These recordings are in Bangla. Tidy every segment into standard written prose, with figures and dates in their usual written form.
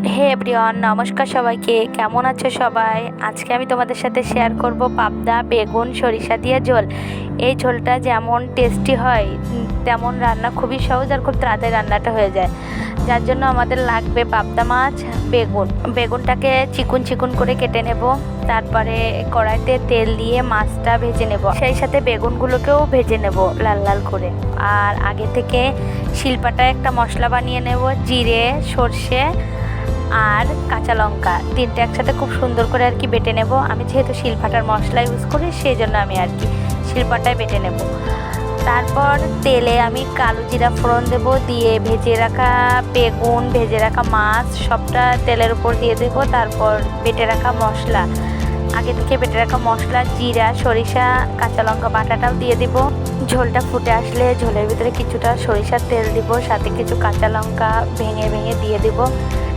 হে এভরিওয়ান, নমস্কার সবাইকে। কেমন আছো সবাই? আজকে আমি তোমাদের সাথে শেয়ার করব পাবদা বেগুন সরিষা দিয়ে ঝোল। এই ঝোলটা যেমন টেস্টি হয় তেমন রান্না খুবই সহজ আর খুব তাড়াতাড়ি রান্নাটা হয়ে যায়। যার জন্য আমাদের লাগবে পাবদা মাছ, বেগুনটাকে চিকুন চিকুন করে কেটে নেব। তারপরে কড়াইতে তেল দিয়ে মাছটা ভেজে নেব, সেই সাথে বেগুনগুলোকেও ভেজে নেব লাল লাল করে। আর আগে থেকে শিলপাটায় একটা মশলা বানিয়ে নেব, জিরে, সর্ষে আর কাঁচা লঙ্কা তিনটে একসাথে খুব সুন্দর করে আর কি বেটে নেব। আমি যেহেতু শিলপাটার মশলা ইউজ করি সেই জন্য আমি আর কি শিলপাটায় বেটে নেব। তারপর তেলে আমি কালো জিরা ফোড়ন দেব, দিয়ে ভেজে রাখা বেগুন, ভেজে রাখা মাছ সবটা তেলের উপর দিয়ে দেব। তারপর বেটে রাখা মশলা, আগে থেকে বেটে রাখা মশলা, জিরা, সরিষা, কাঁচা লঙ্কা বাটাটাও দিয়ে দিব। ঝোলটা ফুটে আসলে ঝোলের ভিতরে কিছুটা সরিষার তেল দিব, সাথে কিছু কাঁচা লঙ্কা ভেঙে ভেঙে দিয়ে দিব,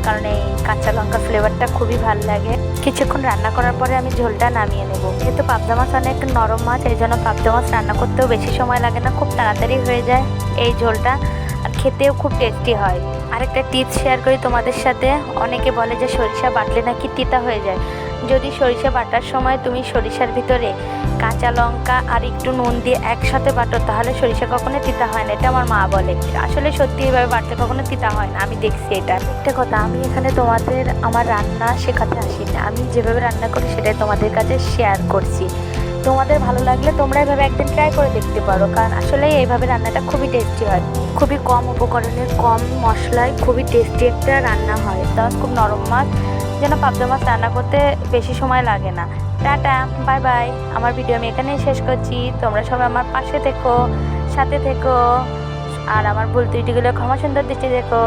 কারণ এই কাঁচা লঙ্কার ফ্লেভারটা খুবই ভালো লাগে। কিছুক্ষণ রান্না করার পরে আমি ঝোলটা নামিয়ে নেব। যেহেতু পাবদা মাছ অনেক নরম মাছ, এই জন্য পাবদা মাছ রান্না করতেও বেশি সময় লাগে না, খুব তাড়াতাড়ি হয়ে যায় এই ঝোলটা, আর খেতেও খুব টেস্টি হয়। আরেকটা টিপস শেয়ার করি তোমাদের সাথে। অনেকে বলে যে সরিষা বাটলে নাকি তিতা হয়ে যায়। যদি সরিষা বাটার সময় তুমি সরিষার ভিতরে কাঁচা লঙ্কা আর একটু নুন দিয়ে একসাথে বাটো, তাহলে সরিষা কখনো তিতা হয় না, এটা আমার মা বলে। আসলে সত্যি এভাবে বাটলে কখনো তিতা হয় না, আমি দেখছি এটা। একটা কথা, আমি এখানে তোমাদের আমার রান্না শেখাতে আসিনি, আমি যেভাবে রান্না করি সেটাই তোমাদের কাছে শেয়ার করছি। তোমাদের ভালো লাগলে তোমরা এভাবে একদিন ট্রাই করে দেখতে পারো, কারণ আসলে এইভাবে রান্নাটা খুবই টেস্টি হয়। খুবই কম উপকরণে কম মশলায় খুবই টেস্টি একটা রান্না হয়। তখন খুব নরম মাছ, যেন পাবদা মাছ রান্না করতে বেশি সময় লাগে না। Tata, bye bye. আমার ভিডিও আমি এখানেই শেষ করছি। তোমরা সবাই আমার পাশে থেকো, সাথে থেকো, আর আমার ভুল ত্রুটিগুলো ক্ষমা সুন্দর দৃষ্টি দেখো।